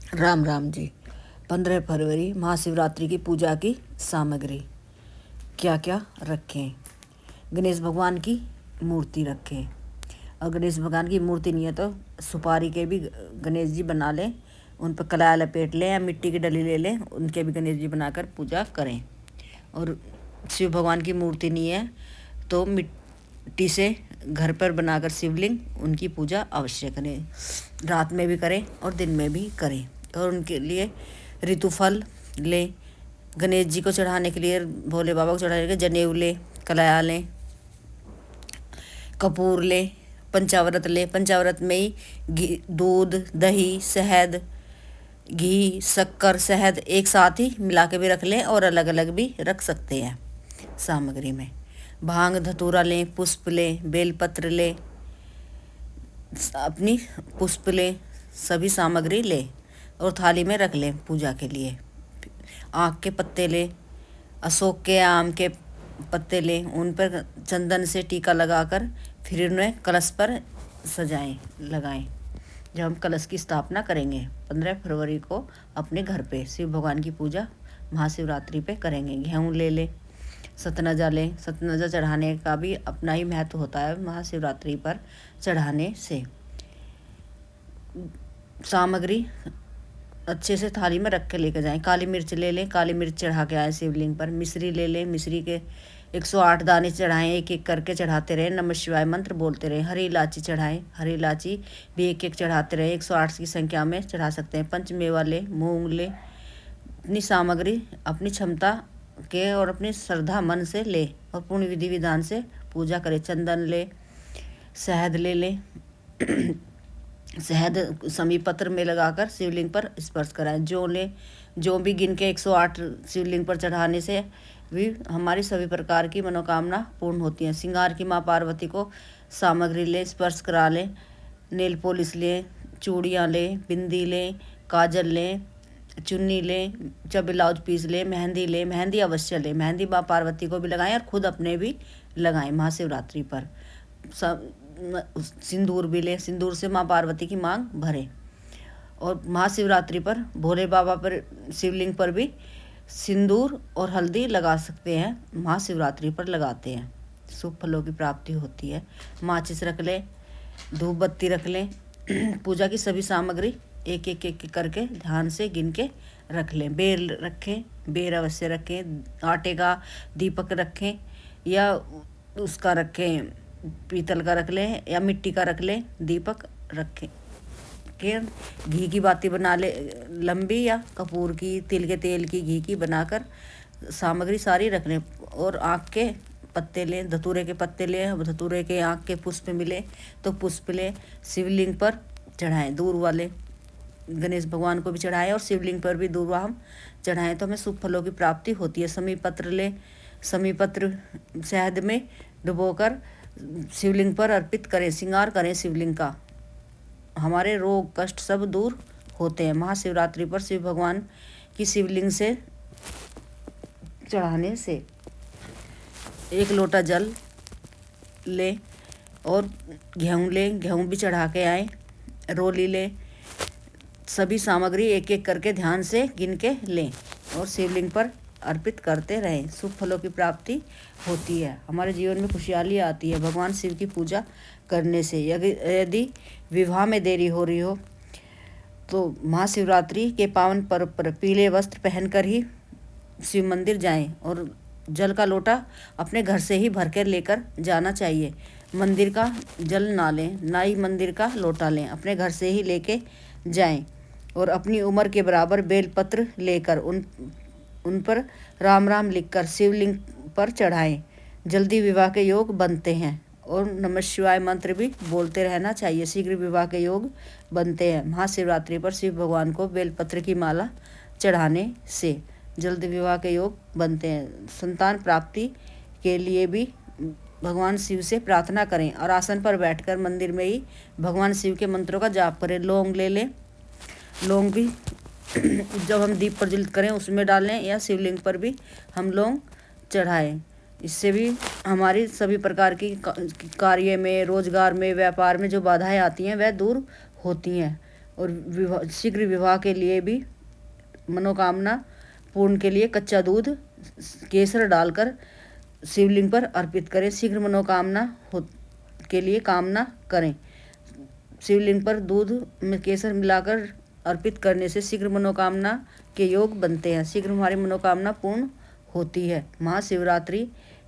राम राम जी। 15 फरवरी महाशिवरात्रि की पूजा की सामग्री क्या क्या रखें। गणेश भगवान की मूर्ति रखें। और गणेश भगवान की मूर्ति नहीं है तो सुपारी के भी गणेश जी बना लें, उन पर कलाया लपेट लें या मिट्टी की डली ले लें, उनके भी गणेश जी बनाकर पूजा करें। और शिव भगवान की मूर्ति नहीं है तो मिट्टी से घर पर बनाकर शिवलिंग उनकी पूजा अवश्य करें। रात में भी करें और दिन में भी करें। और उनके लिए ऋतुफल लें। गणेश जी को चढ़ाने के लिए, भोले बाबा को चढ़ाने के लिए जनेऊ लें, कलाया लें, कपूर लें, पंचाव्रत लें। पंचाव्रत में ही घी, दूध, दही, शहद, घी, शक्कर, शहद एक साथ ही मिला के भी रख लें और अलग अलग भी रख सकते हैं। सामग्री में भांग धतूरा लें, पुष्प लें, बेलपत्र लें, अपनी पुष्प लें, सभी सामग्री लें और थाली में रख लें पूजा के लिए। आँख के पत्ते लें, अशोक के, आम के पत्ते लें, उन पर चंदन से टीका लगाकर फिर उन्हें कलश पर सजाएं, लगाएं। जब हम कलश की स्थापना करेंगे 15 फरवरी को अपने घर पे शिव भगवान की पूजा महाशिवरात्रि पे करेंगे। गेहूँ ले लें, सतनजा लें। सतनजा चढ़ाने का भी अपना ही महत्व होता है महाशिवरात्रि पर चढ़ाने से। सामग्री अच्छे से थाली में रख के लेकर जाएं। काली मिर्च ले लें, काली मिर्च चढ़ा के आए शिवलिंग पर। मिश्री ले लें, मिश्री के 108 दाने चढ़ाएं, एक एक करके चढ़ाते रहें। नमः शिवाय मंत्र बोलते रहें। हरी इलायची चढ़ाएं, हरी इलायची भी एक एक चढ़ाते रहें। 108 की संख्या में चढ़ा सकते हैं। पंचमेवा ले, मूंग ले। अपनी सामग्री अपनी क्षमता के और अपनी श्रद्धा मन से ले और पूर्ण विधि विधान से पूजा करें। चंदन ले, शहद ले लें। शहद समीप पत्र में लगाकर शिवलिंग पर स्पर्श कराएं। जौ लें, जौ भी गिन के 108 शिवलिंग पर चढ़ाने से भी हमारी सभी प्रकार की मनोकामना पूर्ण होती हैं। श्रृंगार की माँ पार्वती को सामग्री लें, स्पर्श करा लें। नेल पॉलिश लें, चूड़ियाँ लें, बिंदी लें, काजल लें, चुन्नी लें, जब ब्लाउज पीस लें, मेहंदी लें। मेहंदी अवश्य लें। मेहंदी माँ पार्वती को भी लगाएं और खुद अपने भी लगाएं महाशिवरात्रि पर। सिंदूर भी लें, सिंदूर से माँ पार्वती की मांग भरें। और महाशिवरात्रि पर भोले बाबा पर शिवलिंग पर भी सिंदूर और हल्दी लगा सकते हैं। महाशिवरात्रि पर लगाते हैं, शुभ फलों की प्राप्ति होती है। माचिस रख लें, धूप बत्ती रख लें। पूजा की सभी सामग्री एक एक एक करके ध्यान से गिन के रख लें। बेल रखें, बेर अवश्य रखें। आटे का दीपक रखें या उसका रखें, पीतल का रख लें या मिट्टी का रख लें। दीपक रखें के घी की बाती बना ले, लंबी या कपूर की, तिल के तेल की, घी की बनाकर सामग्री सारी रख लें। और आँख के पत्ते लें, धतूरे के पत्ते लें, धतूरे के आँख के पुष्प मिले तो पुष्प लें। शिवलिंग पर चढ़ाएं दूर वाले। गणेश भगवान को भी चढ़ाएं और शिवलिंग पर भी दूर्वा हम चढ़ाएं तो हमें शुभ फलों की प्राप्ति होती है। समी पत्र लें, समी पत्र शहद में डुबोकर शिवलिंग पर अर्पित करें, श्रृंगार करें शिवलिंग का। हमारे रोग कष्ट सब दूर होते हैं महाशिवरात्रि पर शिव भगवान की शिवलिंग से चढ़ाने से। 1 लोटा जल लें और गेहूँ लें, गेहूँ भी चढ़ा के आए। रोली लें, सभी सामग्री एक एक करके ध्यान से गिन के लें और शिवलिंग पर अर्पित करते रहें। शुभ फलों की प्राप्ति होती है, हमारे जीवन में खुशहाली आती है भगवान शिव की पूजा करने से। यदि विवाह में देरी हो रही हो तो महाशिवरात्रि के पावन पर्व पर पीले वस्त्र पहनकर ही शिव मंदिर जाएं और जल का लोटा अपने घर से ही भरकर लेकर जाना चाहिए। मंदिर का जल ना लें, ना ही मंदिर का लोटा लें, अपने घर से ही लेके जाएं। और अपनी उम्र के बराबर बेलपत्र लेकर उन पर राम राम लिखकर शिवलिंग पर चढ़ाएं। जल्दी विवाह के योग बनते हैं। और नमः शिवाय मंत्र भी बोलते रहना चाहिए, शीघ्र विवाह के योग बनते हैं। महाशिवरात्रि पर शिव भगवान को बेलपत्र की माला चढ़ाने से जल्द विवाह के योग बनते हैं। संतान प्राप्ति के लिए भी भगवान शिव से प्रार्थना करें और आसन पर बैठकर मंदिर में ही भगवान शिव के मंत्रों का जाप करें। लौंग ले लें, लौंग भी जब हम दीप प्रज्वलित करें उसमें डालें या शिवलिंग पर भी हम लौंग चढ़ाएं। इससे भी हमारी सभी प्रकार की कार्य में, रोजगार में, व्यापार में जो बाधाएं आती हैं वह दूर होती हैं और शीघ्र विवाह के लिए भी मनोकामना पूर्ण के लिए कच्चा दूध केसर डालकर शिवलिंग पर अर्पित करें। शीघ्र मनोकामना के लिए कामना करें। शिवलिंग पर दूध में केसर मिलाकर अर्पित करने से शीघ्र मनोकामना के योग बनते हैं। शीघ्र हमारी मनोकामना पूर्ण होती है। महाशिवरात्रि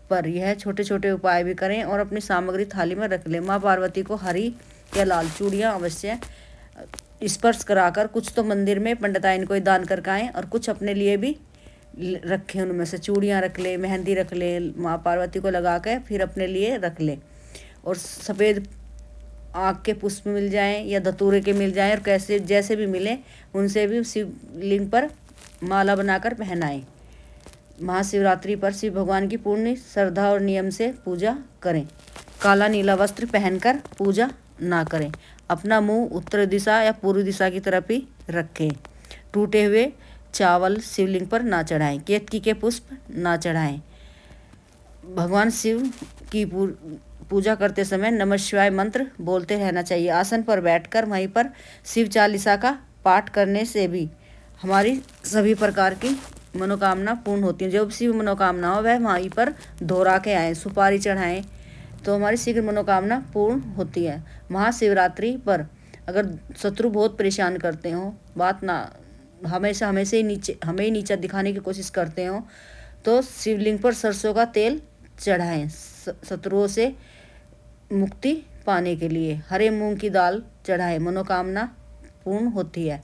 पर यह छोटे छोटे उपाय भी करें और अपनी सामग्री थाली में रख लें। माँ पार्वती को हरी या लाल चूड़ियाँ अवश्य स्पर्श कराकर कुछ तो मंदिर में पंडिताइन को दान कर आएँ और कुछ अपने लिए भी रखें। उनमें से चूड़ियाँ रख लें, मेहंदी रख लें, माँ पार्वती को लगा के फिर अपने लिए रख लें। और सफ़ेद आँख के पुष्प मिल जाएं या धतूरे के मिल जाएं और कैसे जैसे भी मिलें उनसे भी शिवलिंग पर माला बनाकर पहनाएं। महाशिवरात्रि पर शिव भगवान की पूर्ण श्रद्धा और नियम से पूजा करें। काला नीला वस्त्र पहनकर पूजा ना करें। अपना मुंह उत्तर दिशा या पूर्व दिशा की तरफ ही रखें। टूटे हुए चावल शिवलिंग पर ना चढ़ाएं। केतकी के पुष्प ना चढ़ाएं। भगवान शिव की पूजा करते समय नमः शिवाय मंत्र बोलते रहना चाहिए। आसन पर बैठकर वहीं पर शिव चालीसा का पाठ करने से भी हमारी सभी प्रकार की मनोकामना पूर्ण होती है। जब शिव मनोकामना हो वह वहीं पर दोहरा के आएँ, सुपारी चढ़ाएँ तो हमारी शीघ्र मनोकामना पूर्ण होती है। महाशिवरात्रि पर अगर शत्रु बहुत परेशान करते हों, बात ना हमेशा हमें ही नीचा दिखाने की कोशिश करते हों, तो शिवलिंग पर सरसों का तेल चढ़ाएं शत्रुओं से मुक्ति पाने के लिए। हरे मूंग की दाल चढ़ाएं, मनोकामना पूर्ण होती है।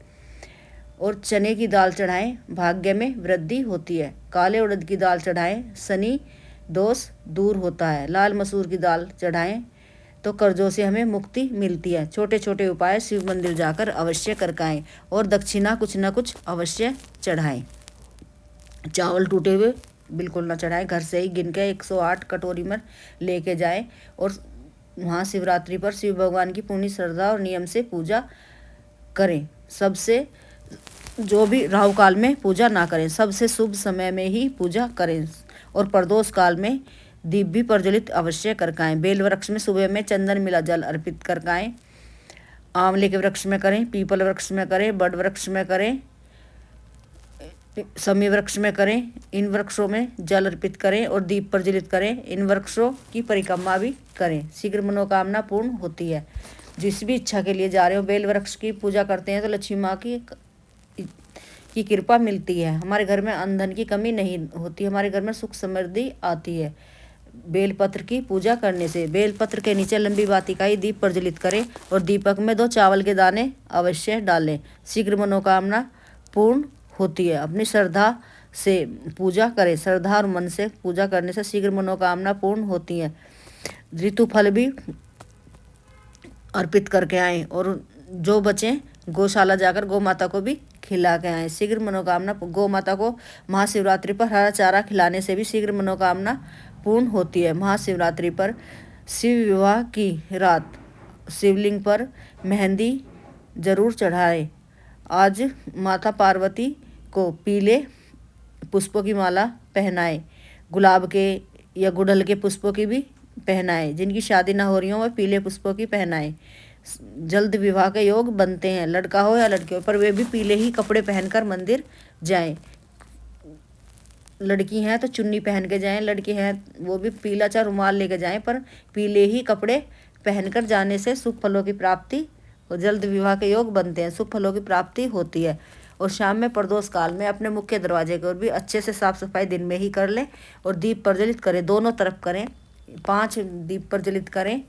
और चने की दाल चढ़ाएं, भाग्य में वृद्धि होती है। काले उड़द की दाल चढ़ाएं, शनि दोष दूर होता है। लाल मसूर की दाल चढ़ाएं तो कर्जों से हमें मुक्ति मिलती है। छोटे छोटे उपाय शिव मंदिर जाकर अवश्य करवाएं और दक्षिणा कुछ न कुछ अवश्य चढ़ाएं। चावल टूटे हुए बिल्कुल ना चढ़ाएं। घर से ही गिन के 108 कटोरी में लेके जाएं और महाशिवरात्रि पर शिव भगवान की पूर्ण श्रद्धा और नियम से पूजा करें। सबसे जो भी राहु काल में पूजा ना करें, सबसे शुभ समय में ही पूजा करें। और प्रदोष काल में दीप भी प्रज्वलित अवश्य करवाएं। बेल वृक्ष में सुबह में चंदन मिला जल अर्पित करवाएं। आंवले के वृक्ष में करें, पीपल वृक्ष में करें, बड़ वृक्ष में करें, समी वृक्ष में करें। इन वृक्षों में जल अर्पित करें और दीप प्रज्वलित करें। इन वृक्षों की परिक्रमा भी करें। शीघ्र मनोकामना पूर्ण होती है। जिस भी इच्छा के लिए जा रहे हो, बेल वृक्ष की पूजा करते हैं तो लक्ष्मी माँ की कृपा मिलती है। हमारे घर में अन्न धन की कमी नहीं होती, हमारे घर में सुख समृद्धि आती है। बेलपत्र की पूजा करने से बेलपत्र के नीचे लंबी वाटिकाई दीप प्रज्वलित करें और दीपक में 2 चावल के दाने अवश्य डालें। शीघ्र मनोकामना पूर्ण होती है। अपनी श्रद्धा से पूजा करें। श्रद्धा और मन से पूजा करने से शीघ्र मनोकामना पूर्ण होती है। ऋतु फल भी अर्पित करके आएँ और जो बचे गौशाला जाकर गौ माता को भी खिला के आएँ। शीघ्र मनोकामना गौ माता को महाशिवरात्रि पर हरा चारा खिलाने से भी शीघ्र मनोकामना पूर्ण होती है। महाशिवरात्रि पर शिव विवाह की रात शिवलिंग पर मेहंदी जरूर चढ़ाएं। आज माता पार्वती को पीले पुष्पों की माला पहनाएं। गुलाब के या गुड़हल के पुष्पों की भी पहनाएं। जिनकी शादी ना हो रही हो वह पीले पुष्पों की पहनाएं। जल्द विवाह के योग बनते हैं, लड़का हो या लड़की हो, पर वे भी पीले ही कपड़े पहनकर मंदिर जाएं। लड़की हैं तो चुन्नी पहन के जाएं, लड़के हैं वो भी पीला चा रुमाल लेके जाएं, पर पीले ही कपड़े पहनकर जाने से शुभ फलों की प्राप्ति और जल्द विवाह के योग बनते हैं, शुभ फलों की प्राप्ति होती है। और शाम में प्रदोष काल में अपने मुख्य दरवाजे को भी अच्छे से साफ सफाई दिन में ही कर लें और दीप प्रज्वलित करें, दोनों तरफ करें। 5 दीप प्रज्वलित करें।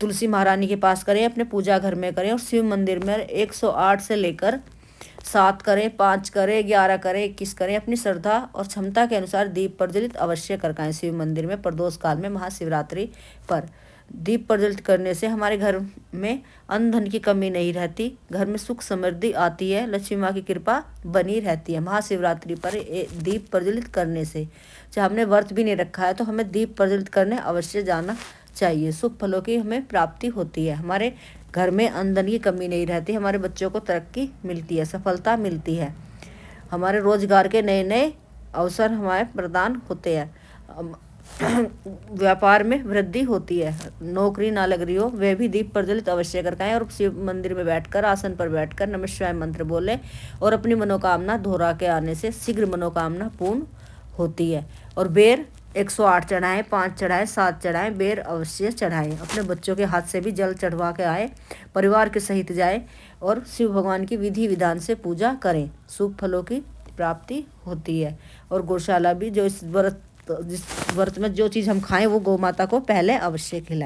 तुलसी महारानी के पास करें, अपने पूजा घर में करें और शिव मंदिर में 108 से लेकर 7 करें, 5 करें, 11 करें, 21 करें। अपनी श्रद्धा और क्षमता के अनुसार दीप प्रज्वलित अवश्य करवाएं। शिव मंदिर में प्रदोष काल में महाशिवरात्रि पर दीप प्रज्वलित करने से हमारे घर में अन्न धन की कमी नहीं रहती, घर में सुख समृद्धि आती है, लक्ष्मी माँ की कृपा बनी रहती है। महाशिवरात्रि पर दीप प्रज्वलित करने से, चाहे हमने व्रत भी नहीं रखा है तो हमें दीप प्रज्वलित करने अवश्य जाना चाहिए। शुभ फलों की हमें प्राप्ति होती है, हमारे घर में अन्न धन की कमी नहीं रहती, हमारे बच्चों को तरक्की मिलती है, सफलता मिलती है, हमारे रोजगार के नए नए अवसर हमारे प्रदान होते हैं। व्यापार में वृद्धि होती है। नौकरी ना लग रही हो वह भी दीप प्रज्वलित अवश्य कर खाएं और शिव मंदिर में बैठकर आसन पर बैठकर नमः शिवाय मंत्र बोले और अपनी मनोकामना दोहरा के आने से शीघ्र मनोकामना पूर्ण होती है। और बेर 108 चढ़ाएं, 5 चढ़ाएं, 7 चढ़ाएं, बेर अवश्य चढ़ाएं। अपने बच्चों के हाथ से भी जल चढ़वा के आए, परिवार के सहित जाए और शिव भगवान की विधि विधान से पूजा करें, शुभ फलों की प्राप्ति होती है। और गौशाला भी जो जिस व्रत में जो चीज़ हम खाएं वो गौ माता को पहले अवश्य खिलाएं।